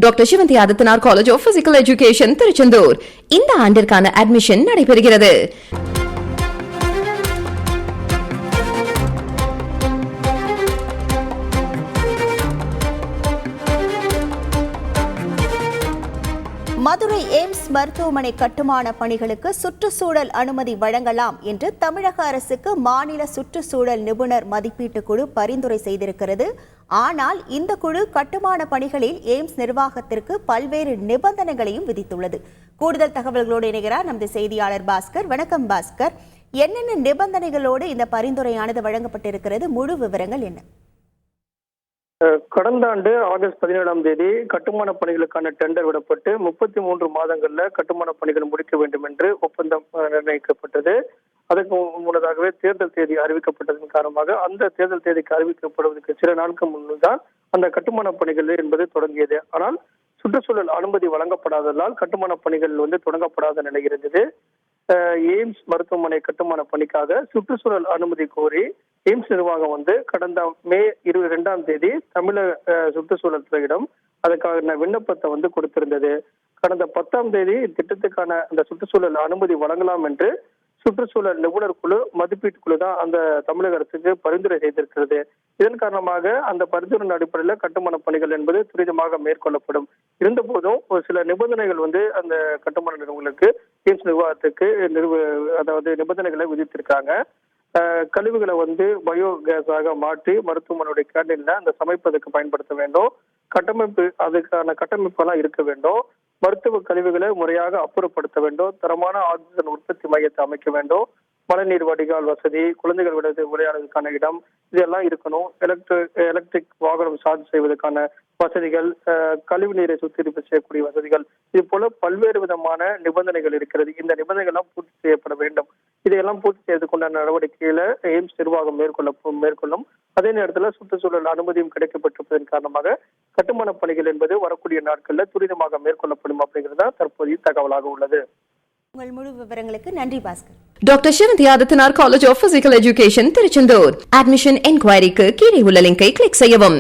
Doctor Sivanthi Adithanar college of physical education Tiruchendur இந்த ஆண்டிற்கான admission நடைபெறுகிறது. மதுரை எய்ம்ஸ் மருத்துவமனை கட்டுமான பணிகளுக்கு சுற்றுச்சூழல் அனுமதி வழங்கலாம் என்று தமிழக அரசுக்கு மாநில சுற்றுச்சூழல் நிபுணர் மதிப்பீட்டு குழு பரிந்துரை செய்திருக்கிறது. ஆனால் இந்த குழு கட்டுமான பணிகளில் எய்ம்ஸ் நிர்வாகத்திற்கு பல்வேறு நிபந்தனைகளையும் விதித்துள்ளது. கூடுதல் தகவல்களோடு இணைகிறார் நமது செய்தியாளர் பாஸ்கர். வணக்கம் பாஸ்கர், என்னென்ன நிபந்தனைகளோடு இந்த பரிந்துரையானது வழங்கப்பட்டிருக்கிறது? முழு விவரங்கள் என்ன? கடந்த ஆண்டு ஆகஸ்ட் 17ஆம் தேதி கட்டுமான பணிகளுக்கான டெண்டர் விடப்பட்டு 33 மாதங்கள்ல கட்டுமான பணிகள் முடிக்க வேண்டும் என்று ஒப்பந்தம் நிர்ணயிக்கப்பட்டது. அதற்கு முன்னதாகவே தேர்தல் தேதி அறிவிக்கப்பட்டதன் காரணமாக அந்த தேர்தல் தேதிக்கு அறிவிக்கப்படுவதற்கு சில நாட்கள் முன்னுதான் அந்த கட்டுமான பணிகள் என்பது தொடங்கியது. ஆனால் சுற்றுச்சூழல் அனுமதி வழங்கப்படாததால் கட்டுமான பணிகள் தொடங்கப்படாத நிலை இருந்தது. எய்ம்ஸ் மருத்துவமனை கட்டுமான பணிக்காக சுற்றுச்சூழல் அனுமதி கோரி எய்ம்ஸ் நிர்வாகம் கடந்த மே 22ஆம் தேதி தமிழக சுற்றுச்சூழல் துறையிடம் அதுக்கான விண்ணப்பத்தை கொடுத்திருந்தது. கடந்த 10ஆம் தேதி திட்டத்துக்கான அந்த சுற்றுச்சூழல் அனுமதி வழங்கலாம் என்று சுற்றுச்சூழல் நிபுணர் குழு மதிப்பீட்டு குழு தான் அந்த தமிழக அரசுக்கு பரிந்துரை செய்திருக்கிறது. இதன் காரணமாக அந்த பரிந்துரை அடிப்படையில் கட்டுமான பணிகள் என்பது துரிதமாக மேற்கொள்ளப்படும். இருந்த போதும் ஒரு சில நிபந்தனைகள் அந்த கட்டுமான நிறுவனங்களுக்கு எய்ம்ஸ் நிர்வாகத்துக்கு அதாவது நிபந்தனைகளை விதித்திருக்காங்க. கழிவுகளை பயோ கேஸாக மாற்றி மருத்துவமனையுடைய கேண்டீன்ல அந்த சமைப்பதற்கு பயன்படுத்த வேண்டும். அதுக்கான கட்டமைப்பெல்லாம் இருக்க வேண்டும். மருத்துவ கழிவுகளை முறையாக அப்புறப்படுத்த வேண்டும். தரமான ஆக்சிஜன் உற்பத்தி மையத்தை அமைக்க வேண்டும். மழைநீர் வடிகால் வசதி, குழந்தைகள் விளையாடுவதற்கான இடம், இதெல்லாம் இருக்கணும். எலக்ட்ரிக் வாகனம் சார்ஜ் செய்வதற்கான வசதிகள், கழிவு நீரை சுத்திகரிப்பு செய்யக்கூடிய வசதிகள், இது போல பல்வேறு விதமான நிபந்தனைகள் இருக்கிறது. இந்த நிபந்தனைகள் எல்லாம் பூர்த்தி செய்யப்பட வேண்டும். இதையெல்லாம் பூர்த்தி செய்வதற்குண்டான நடவடிக்கையில எய்ம்ஸ் நிர்வாகம் மேற்கொள்ளும். அதே நேரத்தில் சுற்றுச்சூழல் அனுமதியும் கிடைக்கப்பட்டிருப்பதன் காரணமாக கட்டுமான பணிகள் என்பது வரக்கூடிய நாட்களில் துரிதமாக மேற்கொள்ளப்படும் அப்படிங்கிறது தற்போதைய தகவலாக உள்ளது. உங்கள் முழு விவரங்களுக்கு நன்றி Bhaskar. Doctor Sivanthi Adithanar college of physical education Tiruchendur admission என்கொயரிக்கு கீழே உள்ள லிங்கை கிளிக் செய்யவும்.